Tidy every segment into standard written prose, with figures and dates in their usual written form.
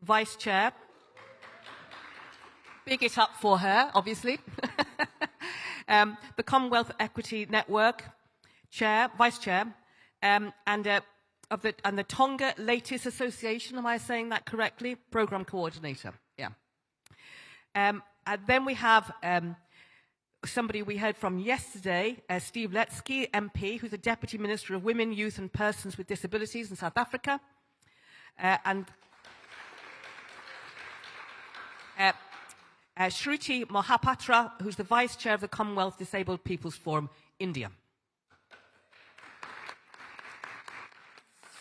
Vice Chair. Big it up for her, obviously. The Commonwealth Equity Network Chair, Vice Chair, and the Tonga Leitis Association, am I saying that correctly? Program Coordinator, yeah. And then we have somebody we heard from yesterday, Steve Letsike, MP, who's the Deputy Minister of Women, Youth and Persons with Disabilities in South Africa. And Sruti Mohapatra, who's the Vice Chair of the Commonwealth Disabled People's Forum, India.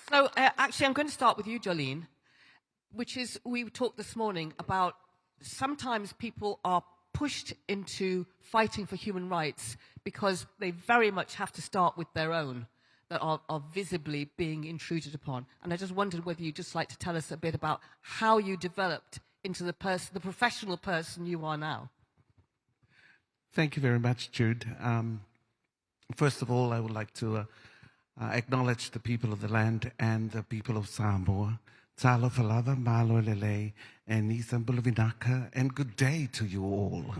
So actually, I'm going to start with you, Joleen, which is, we talked this morning about sometimes people are pushed into fighting for human rights because they very much have to start with their own that are visibly being intruded upon. And I just wondered whether you'd just like to tell us a bit about how you developed into the professional person you are now. Thank you very much, Jude. First of all, I would like to acknowledge the people of the land and the people of Samoa. Talo falava, malo lele, and Nisan Bulavinaka, and good day to you all.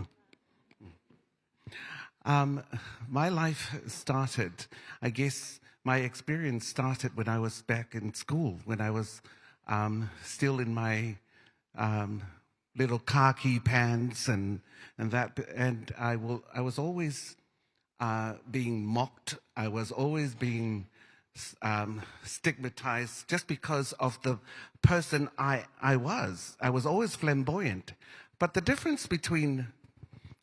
My life started, I guess my experience started when I was back in school, when I was still in my little khaki pants and I was always being mocked. I was always being stigmatized just because of the person I was. I was always flamboyant. But the difference between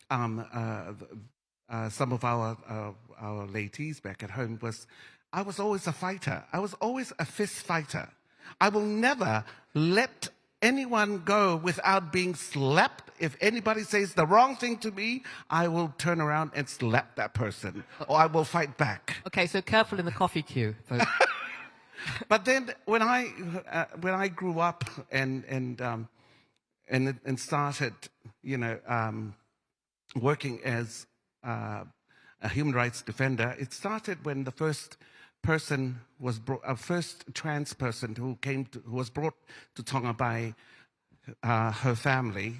some of our ladies back at home was I was always a fighter. I was always a fist fighter. I will never let anyone go without being slapped. If anybody says the wrong thing to me, I will turn around and slap that person, or I will fight back. Okay, so careful in the coffee queue, folks. But then when I grew up and started, working as a human rights defender, it started when the first person was first trans person who was brought to Tonga by her family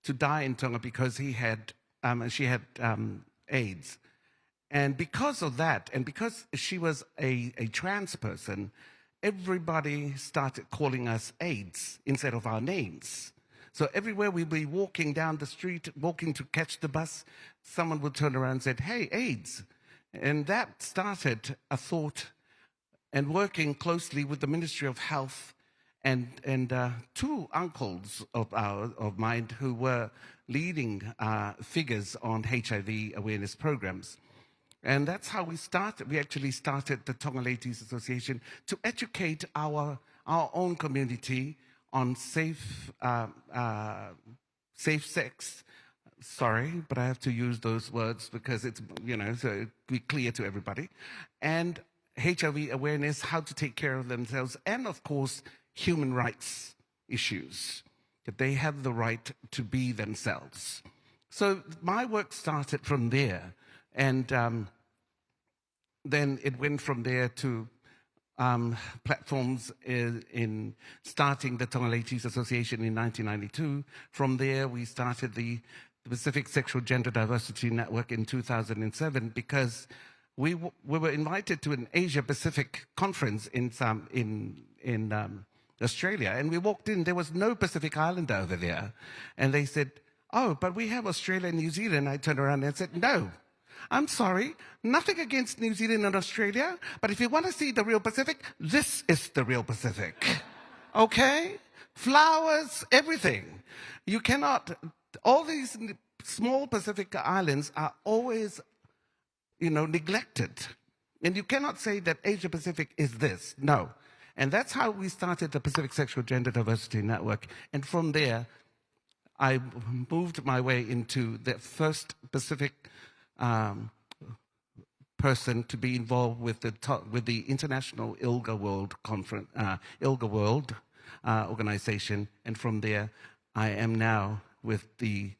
to die in Tonga because she had AIDS. And because of that, and because she was a trans person, everybody started calling us AIDS instead of our names. So everywhere we'd be walking down the street, walking to catch the bus, someone would turn around and say, "Hey, AIDS." And that started a thought, and working closely with the Ministry of Health and two uncles of mine who were leading figures on HIV awareness programs. And that's how we started. We actually started the Tonga Leitis Association to educate our own community on safe sex. Sorry, but I have to use those words because it's, so it'll be clear to everybody. And HIV awareness, how to take care of themselves, and of course, human rights issues, that they have the right to be themselves. So my work started from there, and then it went from there to platforms in starting the Tonga Leitis Association in 1992. From there, we started the Pacific Sexual Gender Diversity Network in 2007 because we were invited to an Asia-Pacific conference in Australia, and we walked in, there was no Pacific Islander over there. And they said, "Oh, but we have Australia and New Zealand." I turned around and said, "No, I'm sorry, nothing against New Zealand and Australia, but if you want to see the real Pacific, this is the real Pacific." Okay? Flowers, everything. You cannot, all these small Pacific islands are always, neglected. And you cannot say that Asia Pacific is this. No. And that's how we started the Pacific Sexual Gender Diversity Network. And from there, I moved my way into the first Pacific person to be involved with the International ILGA World Conference, ILGA World organization. And from there, I am now with the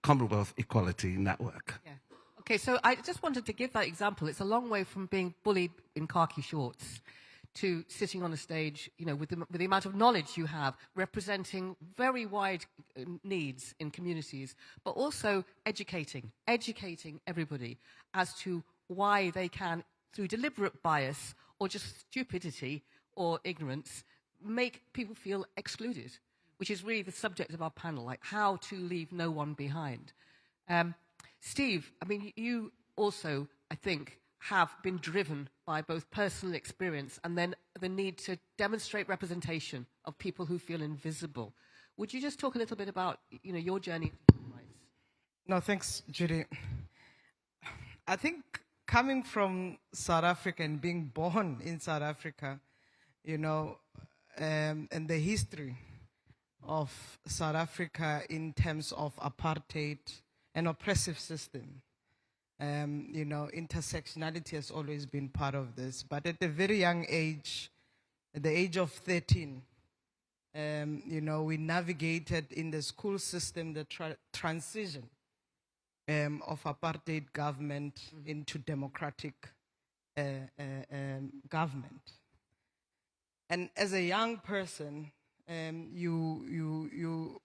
Commonwealth Equality Network. Yeah. Okay, so I just wanted to give that example. It's a long way from being bullied in khaki shorts to sitting on a stage, with the amount of knowledge you have, representing very wide needs in communities, but also educating everybody as to why they can, through deliberate bias or just stupidity or ignorance, make people feel excluded, which is really the subject of our panel, like how to leave no one behind. Steve, I mean, you also, I think, have been driven by both personal experience and then the need to demonstrate representation of people who feel invisible. Would you just talk a little bit about, your journey? No, thanks, Judy. I think coming from South Africa and being born in South Africa, and the history of South Africa in terms of apartheid, an oppressive system. Intersectionality has always been part of this. But at a very young age, at the age of 13, we navigated in the school system the transition of apartheid government into democratic government. And as a young person, you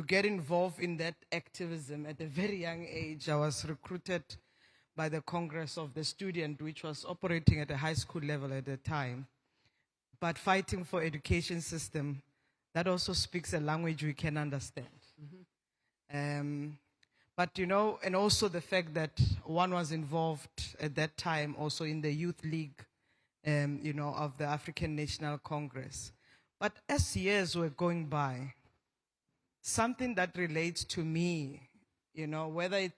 get involved in that activism at a very young age. I was recruited by the Congress of the Student, which was operating at a high school level at the time, but fighting for education system that also speaks a language we can understand. But and also the fact that one was involved at that time also in the youth league, of the African National Congress. But as years were going by, something that relates to me, whether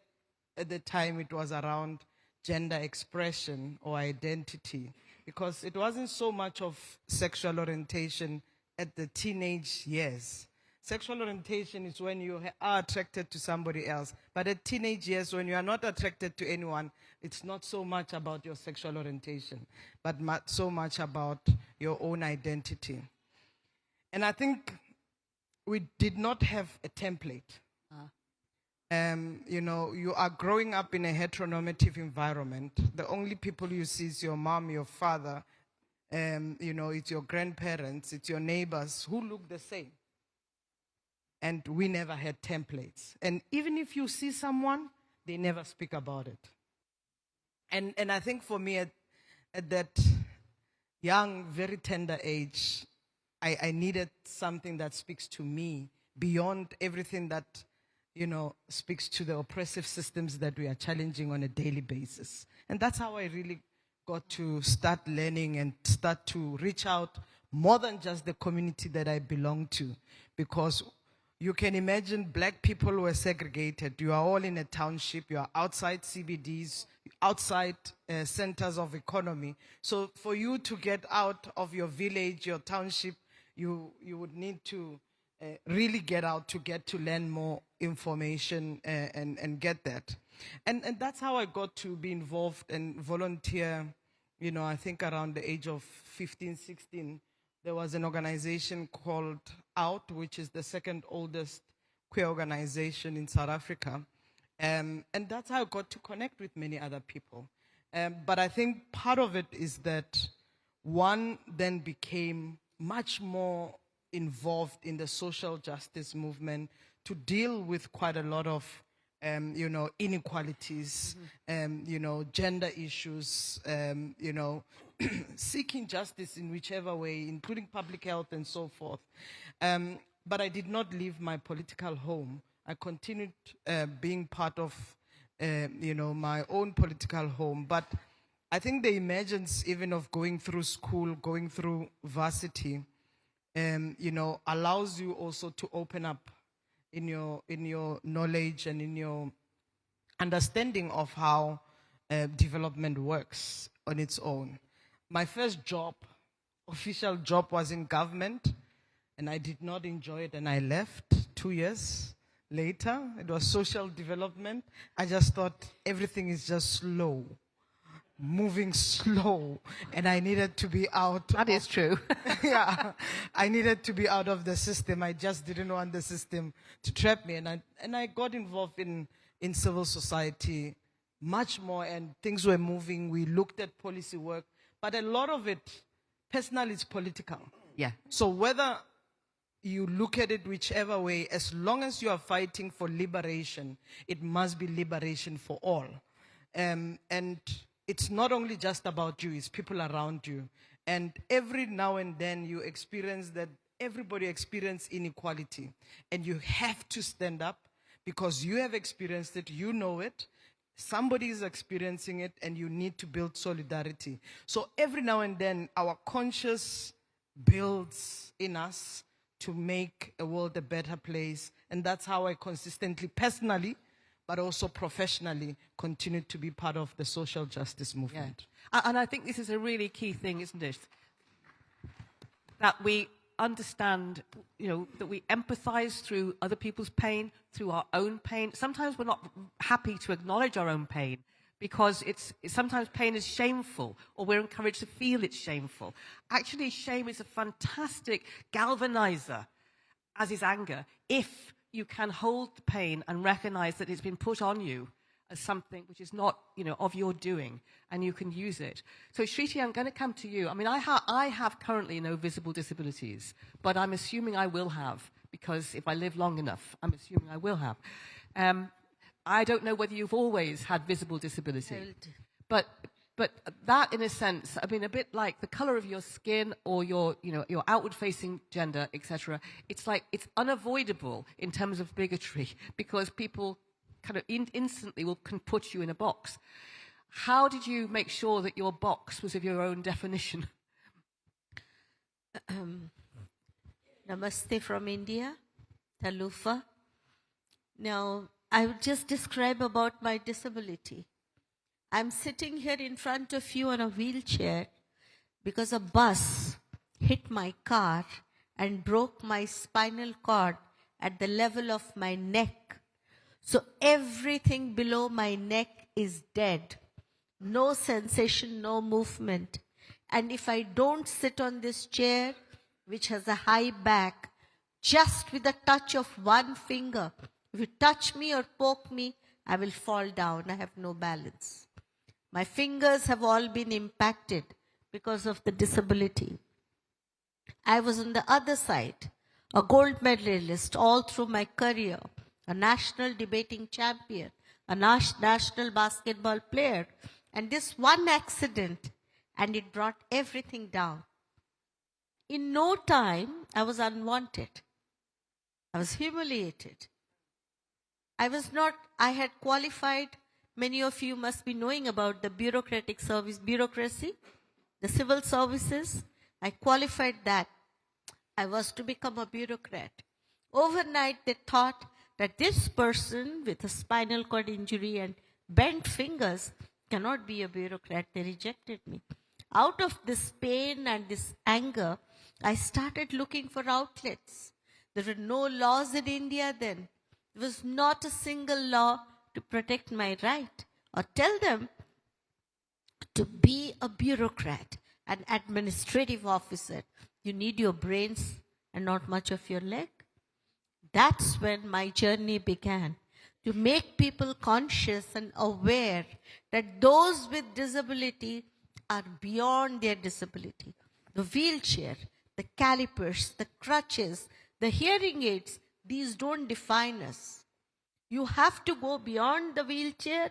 at the time it was around gender expression or identity, because it wasn't so much of sexual orientation at the teenage years. Sexual orientation is when you are attracted to somebody else. But at teenage years, when you are not attracted to anyone, it's not so much about your sexual orientation, but so much about your own identity. And I think we did not have a template. You are growing up in a heteronormative environment. The only people you see is your mom, your father, it's your grandparents, it's your neighbors who look the same. And we never had templates. And even if you see someone, they never speak about it. And I think for me at that young, very tender age, I needed something that speaks to me beyond everything that, speaks to the oppressive systems that we are challenging on a daily basis. And that's how I really got to start learning and start to reach out more than just the community that I belong to. Because you can imagine black people were segregated. You are all in a township. You are outside CBDs, outside centers of economy. So for you to get out of your village, your township, you would need to really get out to get to learn more information and get that. And that's how I got to be involved and volunteer, I think around the age of 15, 16. There was an organization called OUT, which is the second oldest queer organization in South Africa. And that's how I got to connect with many other people. But I think part of it is that one then became much more involved in the social justice movement to deal with quite a lot of, inequalities, gender issues, seeking justice in whichever way, including public health and so forth. But I did not leave my political home. I continued being part of, my own political home. But I think the emergence even of going through school, going through varsity, allows you also to open up in your knowledge and in your understanding of how development works on its own. My first job, official job, was in government, and I did not enjoy it, and I left 2 years later. It was social development. I just thought everything is just slow, moving slow, and I needed to be out. That is true. Yeah, I needed to be out of the system. I just didn't want the system to trap me, and I got involved in civil society much more, and things were moving. We looked at policy work, but a lot of it personal is political. Yeah. So whether you look at it whichever way, as long as you are fighting for liberation, it must be liberation for all. And it's not only just about you, it's people around you. And every now and then you experience that everybody experiences inequality. And you have to stand up because you have experienced it, you know it. Somebody is experiencing it, and you need to build solidarity. So every now and then, our conscience builds in us to make a world a better place. And that's how I consistently, personally, but also professionally, continue to be part of the social justice movement. Yeah. And I think this is a really key thing, isn't it? That we understand, that we empathize through other people's pain, through our own pain. Sometimes we're not happy to acknowledge our own pain because sometimes pain is shameful, or we're encouraged to feel it's shameful. Actually, shame is a fantastic galvanizer, as is anger, if you can hold the pain and recognize that it's been put on you as something which is not, of your doing, and you can use it. So, Sruti, I'm going to come to you. I mean, I have currently no visible disabilities, but I'm assuming I will have, because if I live long enough, I'm assuming I will have. I don't know whether you've always had visible disability, but that, in a sense, I mean, a bit like the color of your skin or your outward-facing gender, etc. It's like it's unavoidable in terms of bigotry, because people kind of instantly can put you in a box. How did you make sure that your box was of your own definition? Namaste from India, Talufa. Now, I would just describe about my disability. I'm sitting here in front of you on a wheelchair because a bus hit my car and broke my spinal cord at the level of my neck. So everything below my neck is dead. No sensation, no movement. And if I don't sit on this chair, which has a high back, just with a touch of one finger, if you touch me or poke me, I will fall down. I have no balance. My fingers have all been impacted because of the disability. I was on the other side, a gold medalist all through my career, a national debating champion, a national basketball player, and this one accident, and it brought everything down. In no time, I was unwanted. I was humiliated. I had qualified, many of you must be knowing about the bureaucracy, the civil services. I qualified that. I was to become a bureaucrat. Overnight, they thought that this person with a spinal cord injury and bent fingers cannot be a bureaucrat. They rejected me. Out of this pain and this anger, I started looking for outlets. There were no laws in India then. There was not a single law to protect my right or tell them to be a bureaucrat, an administrative officer. You need your brains and not much of your leg. That's when my journey began, to make people conscious and aware that those with disability are beyond their disability. The wheelchair, the calipers, the crutches, the hearing aids, these don't define us. You have to go beyond the wheelchair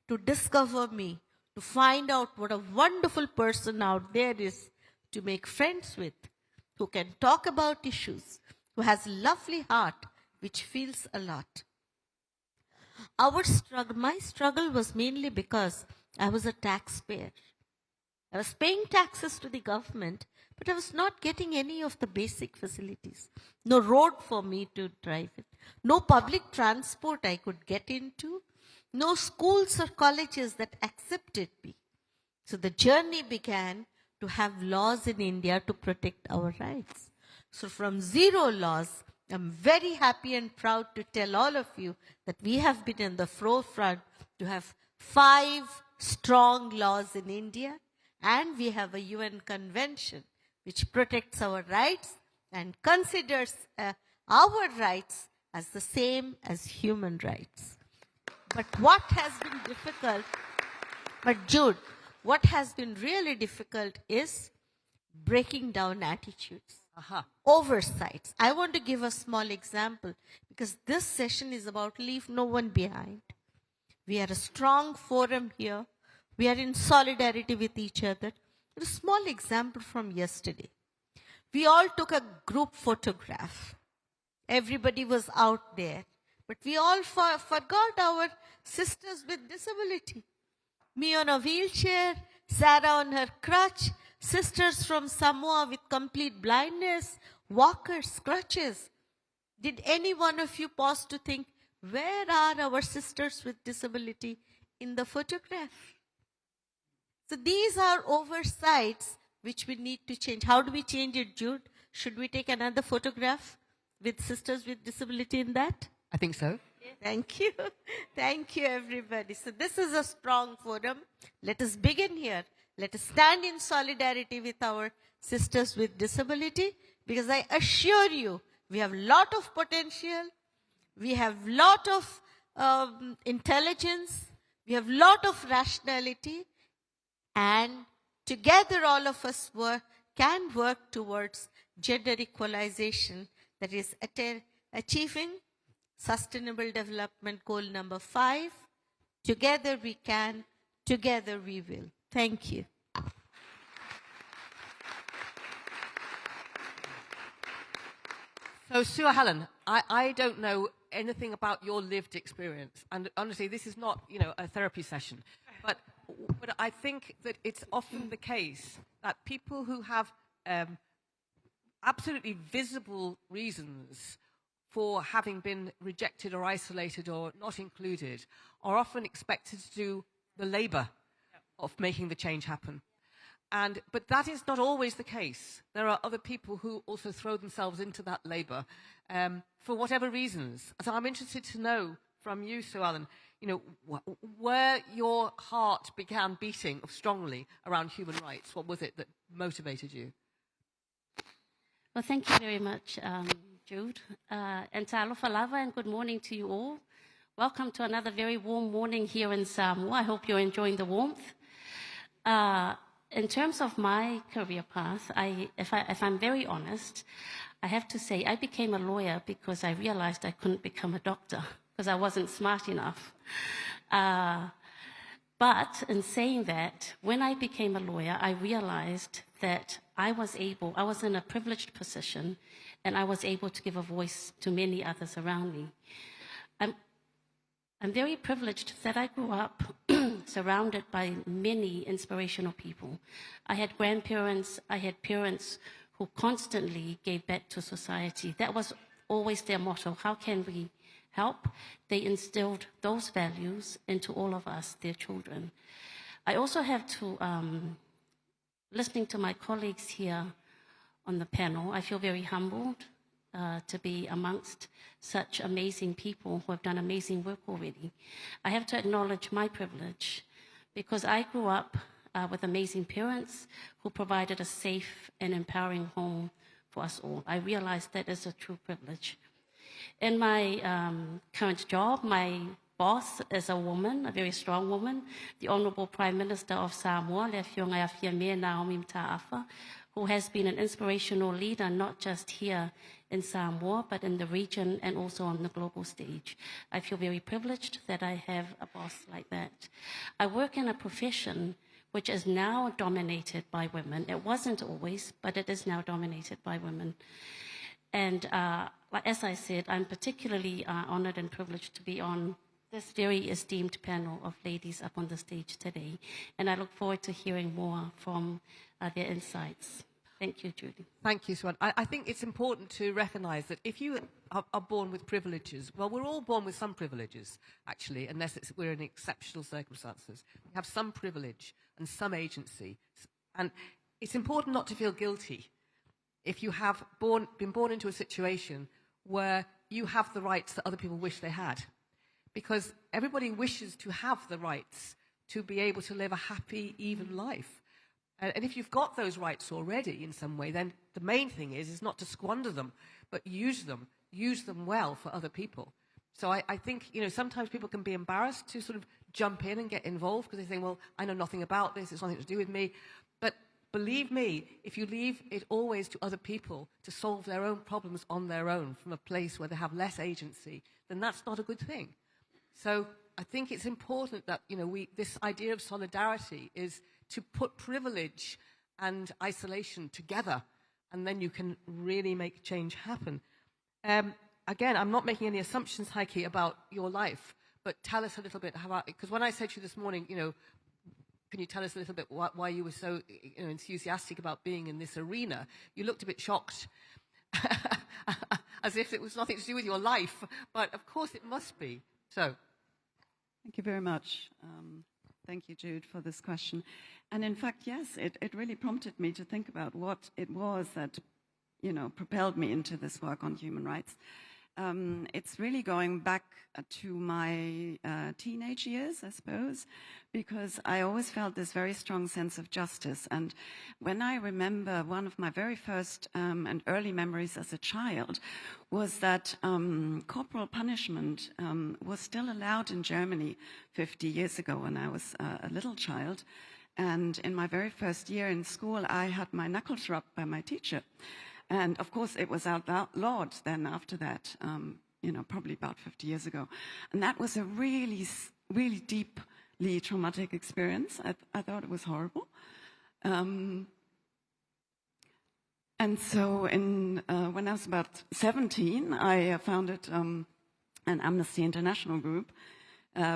to discover me, to find out what a wonderful person out there is to make friends with, who can talk about issues, who has a lovely heart, which feels a lot. My struggle was mainly because I was a taxpayer. I was paying taxes to the government, but I was not getting any of the basic facilities. No road for me to drive it. No public transport I could get into. No schools or colleges that accepted me. So the journey began to have laws in India to protect our rights. So from zero laws, I'm very happy and proud to tell all of you that we have been in the forefront to have 5 strong laws in India, and we have a UN convention which protects our rights and considers our rights as the same as human rights. But what has been difficult, Jude, what has been really difficult is breaking down attitudes, Aha. oversights. I want to give a small example because this session is about leave no one behind. We are a strong forum here. We are in solidarity with each other. A small example from yesterday. We all took a group photograph. Everybody was out there. But we all forgot our sisters with disability. Me on a wheelchair, Sarah on her crutch, sisters from Samoa with complete blindness, walkers, crutches. Did any one of you pause to think, where are our sisters with disability in the photograph? So these are oversights which we need to change. How do we change it, Jude? Should we take another photograph with sisters with disability in that? I think so. Thank you. Thank you, everybody. So this is a strong forum. Let us begin here. Let us stand in solidarity with our sisters with disability, because I assure you, we have a lot of potential. We have a lot of intelligence. We have a lot of rationality. And together all of us can work towards gender equalization, that is achieving Sustainable Development Goal number 5. Together we can, together we will. Thank you. So, Sue or Helen, I don't know anything about your lived experience. And honestly, this is not, a therapy session. But I think that it's often the case that people who have absolutely visible reasons for having been rejected or isolated or not included are often expected to do the labour of making the change happen. But that is not always the case. There are other people who also throw themselves into that labour for whatever reasons. So I'm interested to know from you, Sue Ellen, where your heart began beating strongly around human rights. What was it that motivated you? Well, thank you very much, Jude. And talofa lava, and good morning to you all. Welcome to another very warm morning here in Samoa. I hope you're enjoying the warmth. In terms of my career path, if I'm very honest, I have to say I became a lawyer because I realized I couldn't become a doctor because I wasn't smart enough. But in saying that, when I became a lawyer, I realized that I was in a privileged position, and I was able to give a voice to many others around me. I'm very privileged that I grew up surrounded by many inspirational people. I had grandparents, I had parents who constantly gave back to society. That was always their motto. How can we help? They instilled those values into all of us, their children. I also have to, listening to my colleagues here on the panel, I feel very humbled to be amongst such amazing people who have done amazing work already. I have to acknowledge my privilege because I grew up with amazing parents who provided a safe and empowering home for us all. I realized that is a true privilege. In my current job, my boss is a woman, a very strong woman, the Honourable Prime Minister of Samoa, who has been an inspirational leader, not just here in Samoa, but in the region and also on the global stage. I feel very privileged that I have a boss like that. I work in a profession which is now dominated by women. It wasn't always, but it is now dominated by women. And as I said, I'm particularly honored and privileged to be on this very esteemed panel of ladies up on the stage today. And I look forward to hearing more from their insights. Thank you, Judy. Thank you, Swan. I think it's important to recognise that if you are born with privileges, well, we're all born with some privileges, actually, unless we're in exceptional circumstances. We have some privilege and some agency. And it's important not to feel guilty if you have been born into a situation where you have the rights that other people wish they had. Because everybody wishes to have the rights to be able to live a happy, even life. And if you've got those rights already in some way, then the main thing is not to squander them, but use them well for other people. So I think, sometimes people can be embarrassed to sort of jump in and get involved because they think, well, I know nothing about this, it's nothing to do with me. But believe me, if you leave it always to other people to solve their own problems on their own from a place where they have less agency, then that's not a good thing. So I think it's important that, this idea of solidarity is to put privilege and isolation together, and then you can really make change happen. Again, I'm not making any assumptions, Heike, about your life, but tell us a little bit about, because when I said to you this morning, can you tell us a little bit why you were so enthusiastic about being in this arena? You looked a bit shocked, as if it was nothing to do with your life, but of course it must be. So, thank you very much. Thank you, Jude, for this question. And in fact, yes, it really prompted me to think about what it was that, propelled me into this work on human rights. It's really going back to my teenage years, I suppose, because I always felt this very strong sense of justice. And when I remember one of my very first and early memories as a child was that corporal punishment was still allowed in Germany 50 years ago when I was a little child. And in my very first year in school, I had my knuckles rubbed by my teacher. And of course, it was outlawed then after that, probably about 50 years ago. And that was a really, really deeply traumatic experience. I thought it was horrible. And so when I was about 17, I founded an Amnesty International group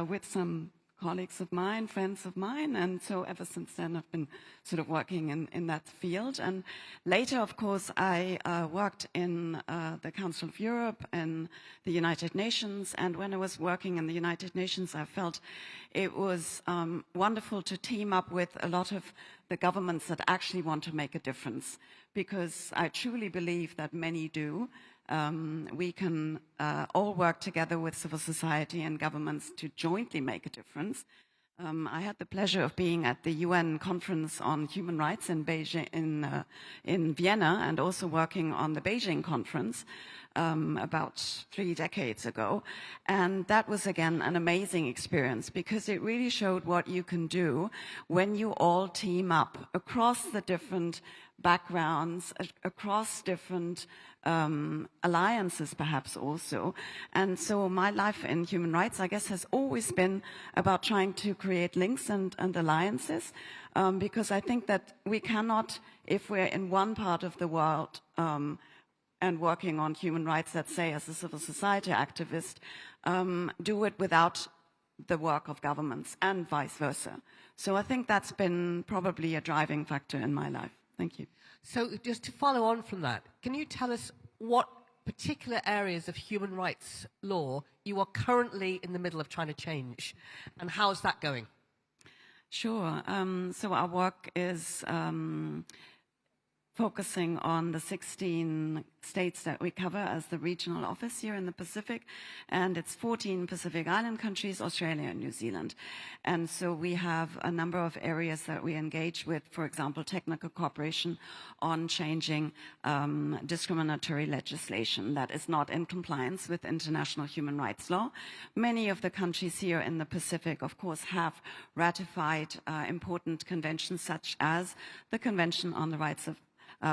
with some colleagues of mine, friends of mine, and so ever since then I've been sort of working in that field. And later, of course, I worked in the Council of Europe and the United Nations, and when I was working in the United Nations, I felt it was wonderful to team up with a lot of the governments that actually want to make a difference, because I truly believe that many do. We can all work together with civil society and governments to jointly make a difference. I had the pleasure of being at the UN conference on human rights in Beijing, in Vienna, and also working on the Beijing conference about 3 decades ago. And that was, again, an amazing experience because it really showed what you can do when you all team up across the different backgrounds, across different alliances perhaps also. And so my life in human rights, I guess, has always been about trying to create links and alliances, because I think that we cannot, if we're in one part of the world and working on human rights, let's say as a civil society activist, do it without the work of governments and vice versa. So I think that's been probably a driving factor in my life. Thank you. So just to follow on from that, can you tell us what particular areas of human rights law you are currently in the middle of trying to change, and how's that going? Sure. So our work is focusing on the 16 states that we cover as the regional office here in the Pacific, and it's 14 Pacific Island countries, Australia and New Zealand. And so we have a number of areas that we engage with, for example, technical cooperation on changing discriminatory legislation that is not in compliance with international human rights law. Many of the countries here in the Pacific, of course, have ratified important conventions such as the Convention on the Rights of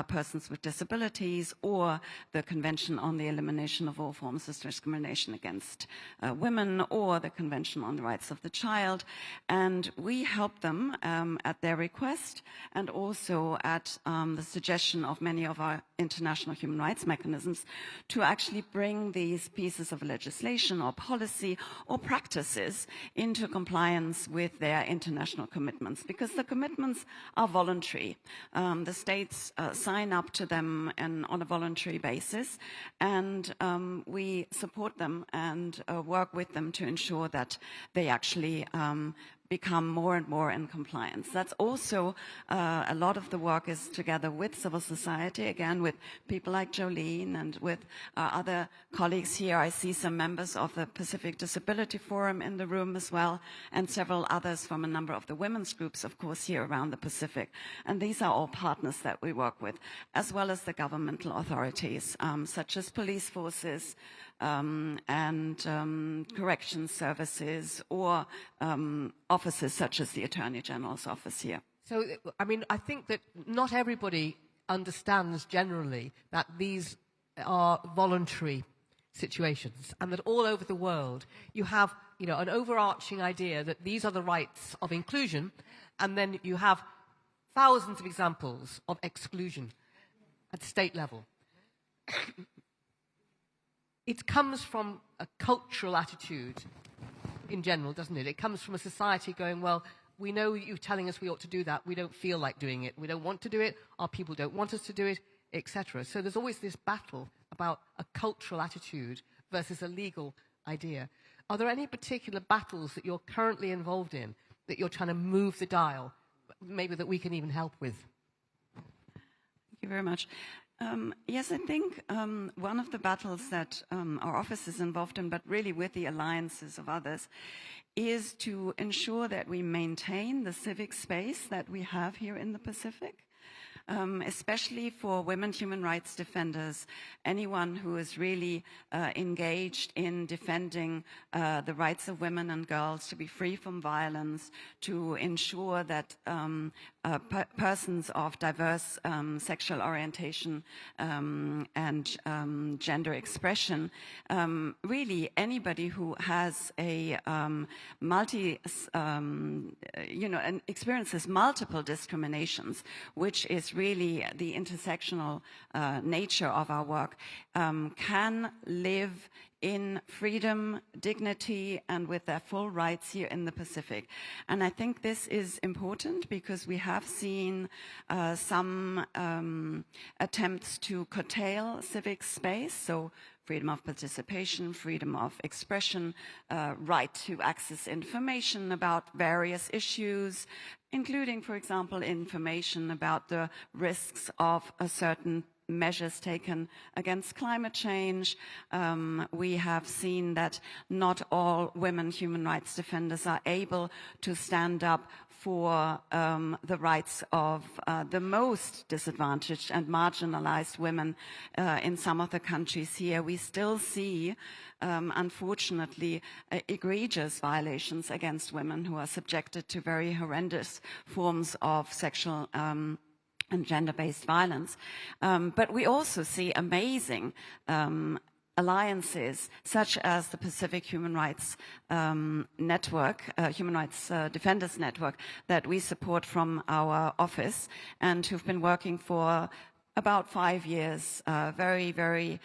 Persons with Disabilities, or the Convention on the Elimination of All Forms of Discrimination Against Women, or the Convention on the Rights of the Child. And we help them at their request and also at the suggestion of many of our international human rights mechanisms to actually bring these pieces of legislation or policy or practices into compliance with their international commitments, because the commitments are voluntary. The states sign up to them on a voluntary basis, and we support them and work with them to ensure that they actually become more and more in compliance. That's also a lot of the work is together with civil society, again with people like Joleen and with other colleagues here. I see some members of the Pacific Disability Forum in the room as well, and several others from a number of the women's groups, of course, here around the Pacific. And these are all partners that we work with, as well as the governmental authorities, such as police forces, and corrections services, or offices such as the Attorney General's office here. So, I mean, I think that not everybody understands generally that these are voluntary situations, and that all over the world you have, an overarching idea that these are the rights of inclusion, and then you have thousands of examples of exclusion at state level. It comes from a cultural attitude in general, doesn't it? It comes from a society going, well, we know you're telling us we ought to do that. We don't feel like doing it. We don't want to do it. Our people don't want us to do it, etc. So there's always this battle about a cultural attitude versus a legal idea. Are there any particular battles that you're currently involved in that you're trying to move the dial, maybe that we can even help with? Thank you very much. Yes, I think one of the battles that our office is involved in, but really with the alliances of others, is to ensure that we maintain the civic space that we have here in the Pacific. Especially for women human rights defenders, anyone who is really engaged in defending the rights of women and girls to be free from violence, to ensure that persons of diverse sexual orientation and gender expression, really anybody who has a and experiences multiple discriminations, which is really the intersectional nature of our work, can live in freedom, dignity, and with their full rights here in the Pacific. And I think this is important because we have seen some attempts to curtail civic space, so freedom of participation, freedom of expression, right to access information about various issues, including, for example, information about the risks of a certain measures taken against climate change. We have seen that not all women human rights defenders are able to stand up for the rights of the most disadvantaged and marginalized women in some of the countries here. We still see, unfortunately, egregious violations against women who are subjected to very horrendous forms of sexual and gender-based violence. But we also see amazing alliances, such as the Pacific Human Rights Network, Human Rights Defenders Network, that we support from our office and who've been working for about 5 years very, very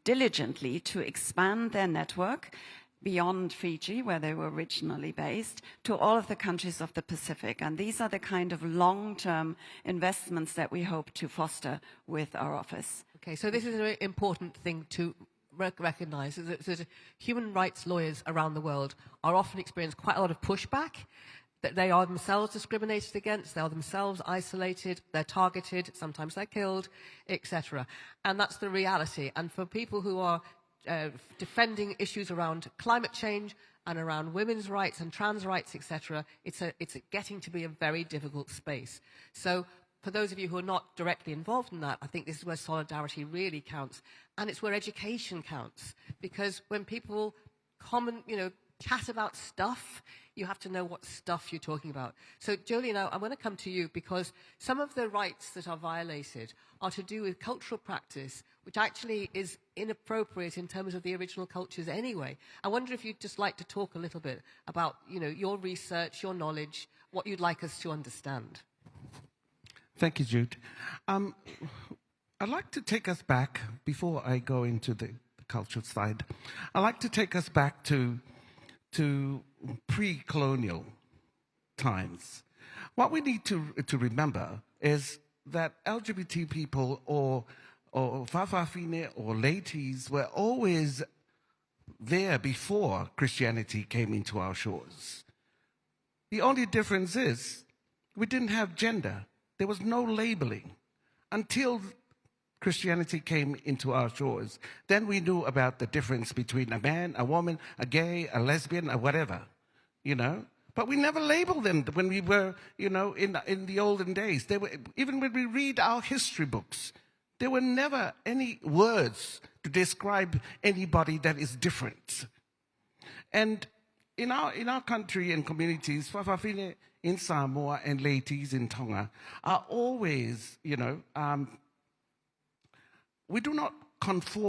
diligently to expand their network beyond Fiji, where they were originally based, to all of the countries of the Pacific. And these are the kind of long-term investments that we hope to foster with our office. Okay, so this is an important thing to recognize, is that human rights lawyers around the world are often experiencing quite a lot of pushback, that they are themselves discriminated against, they are themselves isolated, they're targeted, sometimes they're killed, etc. And that's the reality. And for people who are defending issues around climate change and around women's rights and trans rights, etc., it's getting to be a very difficult space. So for those of you who are not directly involved in that, I think this is where solidarity really counts. And it's where education counts. Because when people chat about stuff, you have to know what stuff you're talking about. So, Joleen, I'm going to come to you because some of the rights that are violated are to do with cultural practice, which actually is inappropriate in terms of the original cultures anyway. I wonder if you'd just like to talk a little bit about, your research, your knowledge, what you'd like us to understand. Thank you, Jude. I'd like to take us back, before I go into the cultural side, I'd like to take us back to pre-colonial times. What we need to remember is that LGBT people or Fa'afafine or Leitis were always there before Christianity came into our shores. The only difference is we didn't have gender. There was no labeling until Christianity came into our shores. Then we knew about the difference between a man, a woman, a gay, a lesbian, or whatever, But we never labeled them when we were, in the olden days. Even when we read our history books, there were never any words to describe anybody that is different. And in our country and communities, Fafafine in Samoa and Leitis in Tonga are always, we do not conform